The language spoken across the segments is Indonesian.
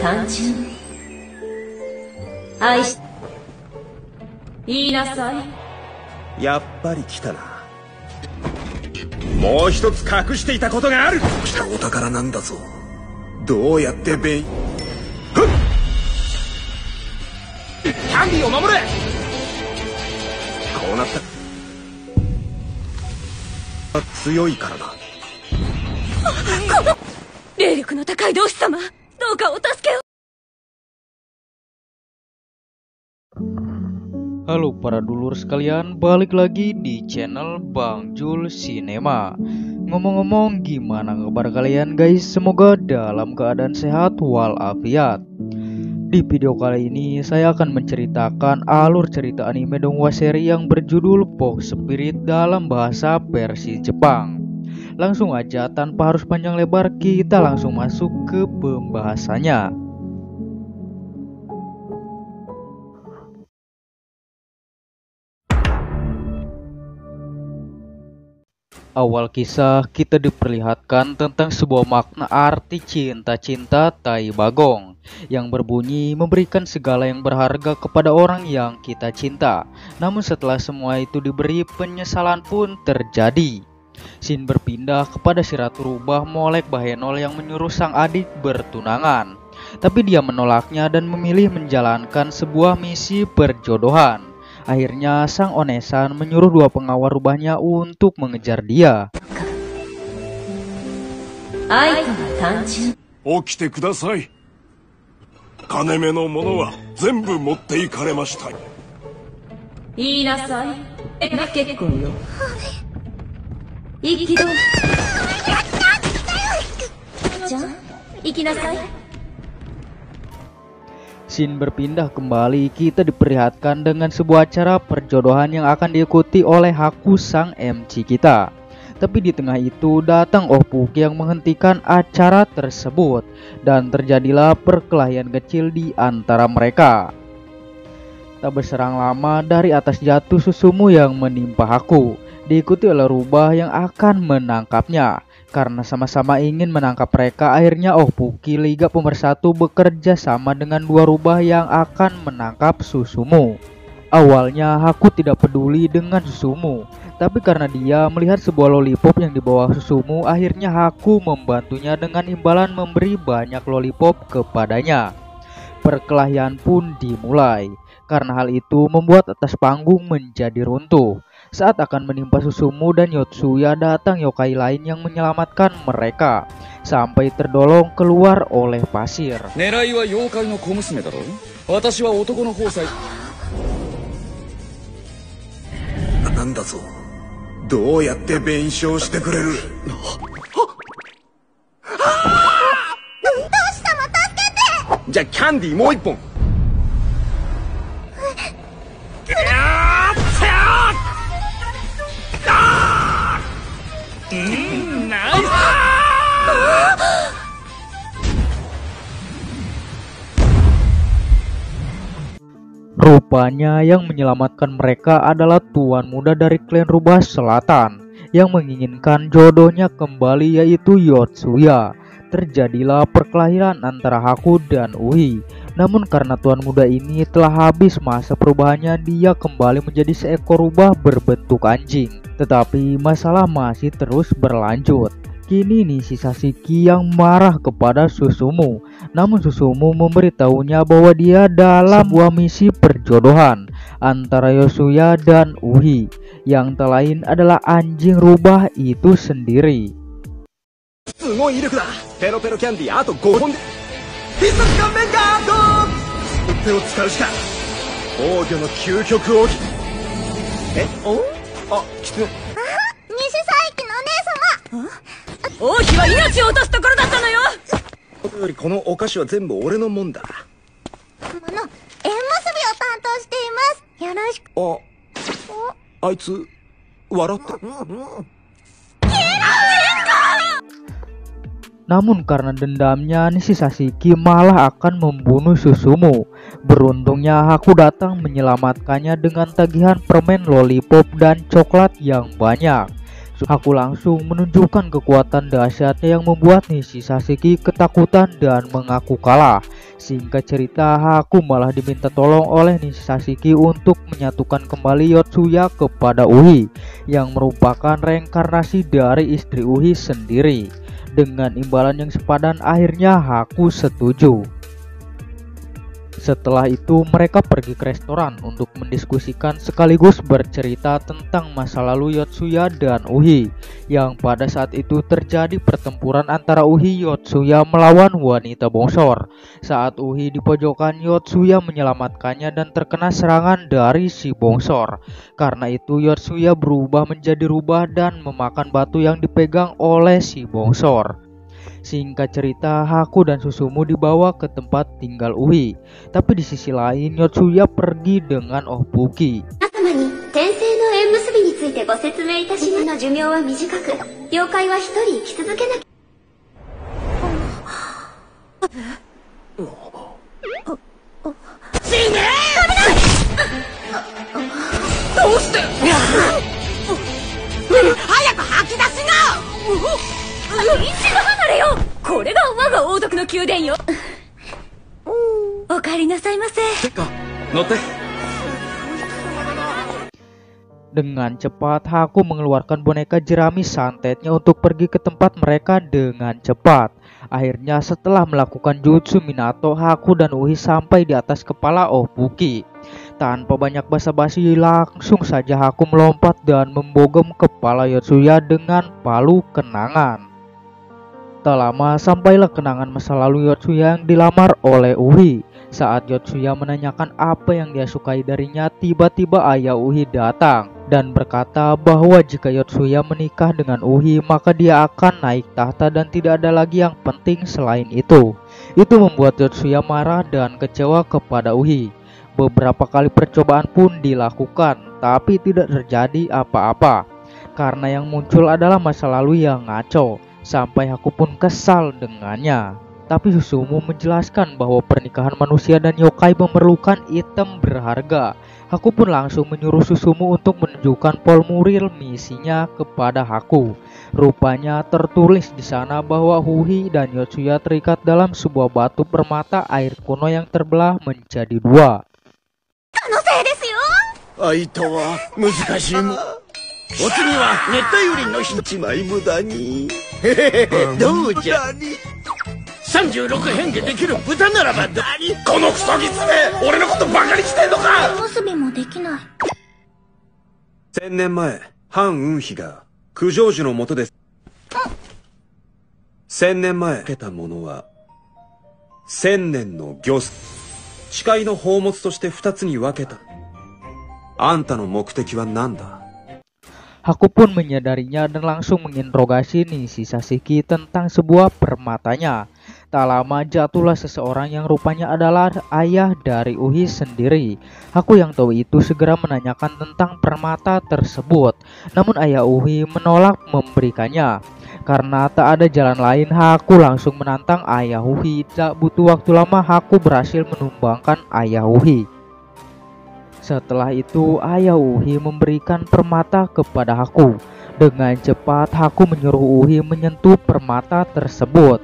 単純。愛し、言いなさい。やっぱり来たな。もう一つ隠していたことがある。来たお宝なんだぞ。どうやってキャンディを守れ。こうなった強いからだ。この霊力の高い同志様、どうかお助けを。Halo para dulur sekalian, balik lagi di channel Bang Jul Cinema. Ngomong-ngomong, gimana kabar kalian guys? Semoga dalam keadaan sehat walafiat. Di video kali ini saya akan menceritakan alur cerita anime donghua seri yang berjudul Fox Spirit dalam bahasa versi Jepang. Langsung aja tanpa harus panjang lebar, kita langsung masuk ke pembahasannya. Awal kisah kita diperlihatkan tentang sebuah makna arti cinta-cinta Tai Bagong yang berbunyi memberikan segala yang berharga kepada orang yang kita cinta. Namun setelah semua itu diberi, penyesalan pun terjadi. Scene berpindah kepada si Ratu Rubah Molek Bahenol yang menyuruh sang adik bertunangan. Tapi dia menolaknya dan memilih menjalankan sebuah misi perjodohan. Akhirnya sang Onesan menyuruh dua pengawal rubahnya untuk mengejar dia. 起きてください。金目のものは全部持っていかれました。言いなさい。結婚よ。息どう。じゃあ、行きなさい。Scene berpindah kembali, kita diperlihatkan dengan sebuah acara perjodohan yang akan diikuti oleh Haku sang MC kita. Tapi di tengah itu datang Opuk yang menghentikan acara tersebut dan terjadilah perkelahian kecil di antara mereka. Tak berserang lama, dari atas jatuh Susumu yang menimpa Haku, diikuti oleh rubah yang akan menangkapnya. Karena sama-sama ingin menangkap mereka, akhirnya Oppuki Liga Pemersatu bekerja sama dengan dua rubah yang akan menangkap Susumu. Awalnya Haku tidak peduli dengan Susumu, tapi karena dia melihat sebuah lollipop yang dibawa Susumu, akhirnya Haku membantunya dengan imbalan memberi banyak lollipop kepadanya. Perkelahian pun dimulai. Karena hal itu membuat atas panggung menjadi runtuh. Saat akan menimpa Susumu dan Yotsuya, datang yokai lain yang menyelamatkan mereka sampai terdolong keluar oleh pasir. Nanda zo? Dou yatte benshou shite kureru? Doshi-sama, tasukete! じゃあキャンディーもう一本。Rupanya yang menyelamatkan mereka adalah tuan muda dari klan Rubah Selatan yang menginginkan jodohnya kembali, yaitu Yotsuya. Terjadilah perkelahian antara Haku dan Uhi. Namun karena tuan muda ini telah habis masa perubahannya, dia kembali menjadi seekor rubah berbentuk anjing. Tetapi masalah masih terus berlanjut. Kini Nishi Sasaki yang marah kepada Susumu. Namun Susumu memberitahunya bahwa dia dalam sebuah misi perjodohan antara Yotsuya dan Uhi, yang tak lain adalah anjing rubah itu sendiri. すごい威力だ。ペロペロキャンディーあと5本で必殺顔面ガード。手を使うしか。防御の究極奥義。あ、きつね。西佐伯のお姉様。王妃は命を落とすところだったのよ。よりこのお菓子は全部俺のもんだ。縁結びを担当しています。よろしく。あいつ笑って。 Namun karena dendamnya, Nishi Sasaki malah akan membunuh Susumu. Beruntungnya Haku datang menyelamatkannya dengan tagihan permen lollipop dan coklat yang banyak. Haku langsung menunjukkan kekuatan dahsyatnya yang membuat Nishi Sasaki ketakutan dan mengaku kalah. Singkat cerita, Haku malah diminta tolong oleh Nishi Sashiki untuk menyatukan kembali Yotsuya kepada Uhi, yang merupakan reinkarnasi dari istri Uhi sendiri. Dengan imbalan yang sepadan, akhirnya Haku setuju. Setelah itu mereka pergi ke restoran untuk mendiskusikan sekaligus bercerita tentang masa lalu Yotsuya dan Uhi, yang pada saat itu terjadi pertempuran antara Uhi Yotsuya melawan wanita bongsor. Saat Uhi di pojokan, Yotsuya menyelamatkannya dan terkena serangan dari si bongsor. Karena itu Yotsuya berubah menjadi rubah dan memakan batu yang dipegang oleh si bongsor. Singkat cerita, Haku dan Susumu dibawa ke tempat tinggal Uhi. Tapi di sisi lain, Yotsuya pergi dengan Ohbuki. 皆様に転生の縁結びについてご説明いたします。の寿命は短く、妖怪は一人生き続けなきゃ。どうして早く吐き出しな。一度離れよ。これが我が王族の宮殿よ。お帰りなさいませ。 Dengan cepat, Haku mengeluarkan boneka jerami santetnya untuk pergi ke tempat mereka dengan cepat. Akhirnya setelah melakukan jutsu Minato, Haku dan Uhi sampai di atas kepala Ohbuki. Tanpa banyak basa-basi, langsung saja Haku melompat dan membogem kepala Yotsuya dengan palu kenangan. Tak lama sampailah kenangan masa lalu Yotsuya yang dilamar oleh Uhi. Saat Yotsuya menanyakan apa yang dia sukai darinya, tiba-tiba ayah Uhi datang dan berkata bahwa jika Yotsuya menikah dengan Uhi, maka dia akan naik tahta dan tidak ada lagi yang penting selain itu. Itu membuat Yotsuya marah dan kecewa kepada Uhi. Beberapa kali percobaan pun dilakukan, tapi tidak terjadi apa-apa. Karena yang muncul adalah masa lalu yang ngaco. Sampai Haku pun kesal dengannya. Tapi Susumu menjelaskan bahwa pernikahan manusia dan yokai memerlukan item berharga. Haku pun langsung menyuruh Susumu untuk menunjukkan formulir misinya kepada Haku. Rupanya tertulis di sana bahwa Uhi dan Yotsuya terikat dalam sebuah batu permata air kuno yang terbelah menjadi dua. 相手は難しいもん。お次は熱帯雨林の一枚無駄に。どうじゃ。36変でできる豚ならば何？このクソギツネ、俺のことバカにしてんのか。結びもできない。1000年前、反雲妃が九条樹の下です。1000年前、受けたものは1000年の行数。誓いの宝物として2つに分けた。あんたの目的は何だ? Haku pun menyadarinya dan langsung menginterogasi Nishi Sashiki tentang sebuah permatanya. Tak lama jatuhlah seseorang yang rupanya adalah ayah dari Uhi sendiri. Haku yang tahu itu segera menanyakan tentang permata tersebut. Namun ayah Uhi menolak memberikannya. Karena tak ada jalan lain, Haku langsung menantang ayah Uhi. Tak butuh waktu lama, Haku berhasil menumbangkan ayah Uhi. Setelah itu, ayah Uhi memberikan permata kepada Haku. Dengan cepat, Haku menyuruh Uhi menyentuh permata tersebut.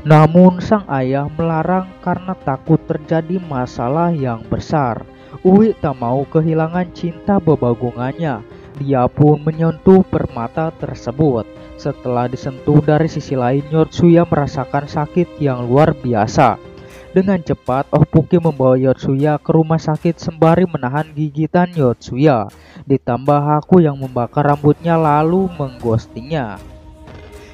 Namun, sang ayah melarang karena takut terjadi masalah yang besar. Uhi tak mau kehilangan cinta bebagungannya. Dia pun menyentuh permata tersebut. Setelah disentuh dari sisi lain, Yotsuya merasakan sakit yang luar biasa. Dengan cepat, Ohbuki membawa Yotsuya ke rumah sakit sembari menahan gigitan Yotsuya. Ditambah Haku yang membakar rambutnya lalu mengghostingnya.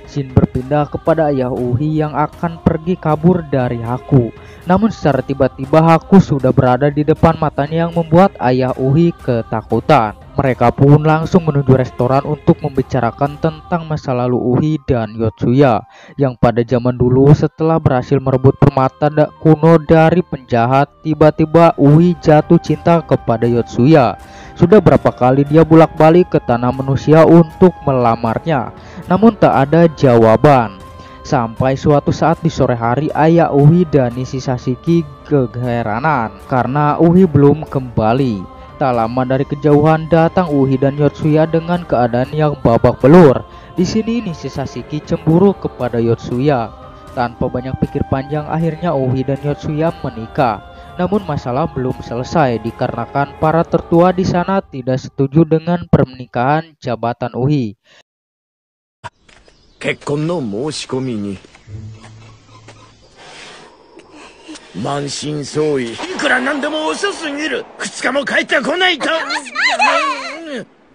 Shin berpindah kepada ayah Uhi yang akan pergi kabur dari Haku. Namun secara tiba-tiba Haku sudah berada di depan matanya yang membuat ayah Uhi ketakutan. Mereka pun langsung menuju restoran untuk membicarakan tentang masa lalu Uhi dan Yotsuya, yang pada zaman dulu setelah berhasil merebut permata kuno dari penjahat, tiba-tiba Uhi jatuh cinta kepada Yotsuya. Sudah berapa kali dia bolak-balik ke tanah manusia untuk melamarnya, namun tak ada jawaban. Sampai suatu saat di sore hari, ayah Uhi dan Nishi Sashiki keheranan karena Uhi belum kembali. Tak lama dari kejauhan datang Uhi dan Yotsuya dengan keadaan yang babak belur. Di sini Nishi Sashiki cemburu kepada Yotsuya. Tanpa banyak pikir panjang, akhirnya Uhi dan Yotsuya menikah. Namun masalah belum selesai dikarenakan para tertua di sana tidak setuju dengan pernikahan jabatan Uhi. 結婚の申し込みに満身創痍。いくらなんでも遅すぎる。2日も帰ってこないと。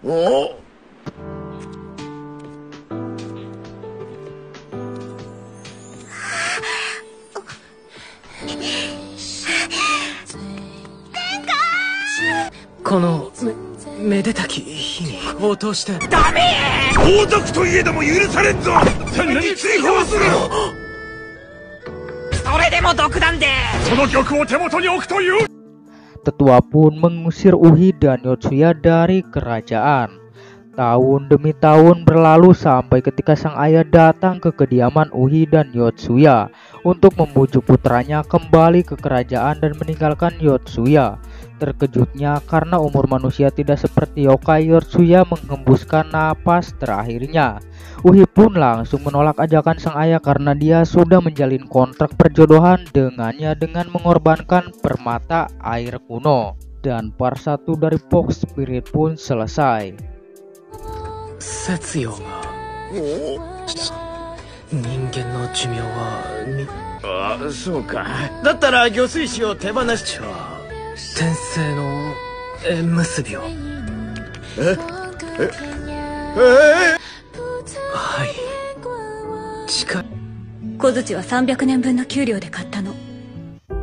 おこのめでたき日に応答して。ダメ。王族といえども許されんぞ。天に追放する。それでも独断で。その玉を手元に置くという。 Tetua pun mengusir Uhi dan Yotsuya dari kerajaan. Tahun demi tahun berlalu sampai ketika sang ayah datang ke kediaman Uhi dan Yotsuya untuk membujuk putranya kembali ke kerajaan dan meninggalkan Yotsuya. Terkejutnya karena umur manusia tidak seperti yokai, Yotsuya menghembuskan napas terakhirnya. Uhi pun langsung menolak ajakan sang ayah karena dia sudah menjalin kontrak perjodohan dengannya dengan mengorbankan permata air kuno. Dan part 1 dari Fox Spirit pun selesai. 節陽が人間の寿命はああ、そうか。だったら魚水士を手放しちゃ。天性の縁結びを。はい近い。小槌は300年分の給料で買ったの。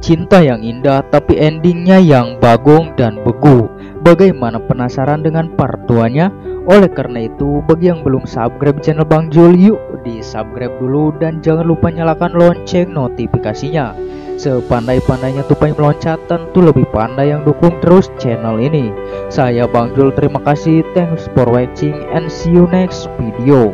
Cinta yang indah tapi endingnya yang bagong dan begu. Bagaimana penasaran dengan part 2-nya? Oleh karena itu, bagi yang belum subscribe channel Bang Jul, yuk di subscribe dulu dan jangan lupa nyalakan lonceng notifikasinya. Sepandai-pandainya tupai meloncat, tentu lebih pandai yang dukung terus channel ini. Saya Bang Jul, terima kasih, thanks for watching and see you next video.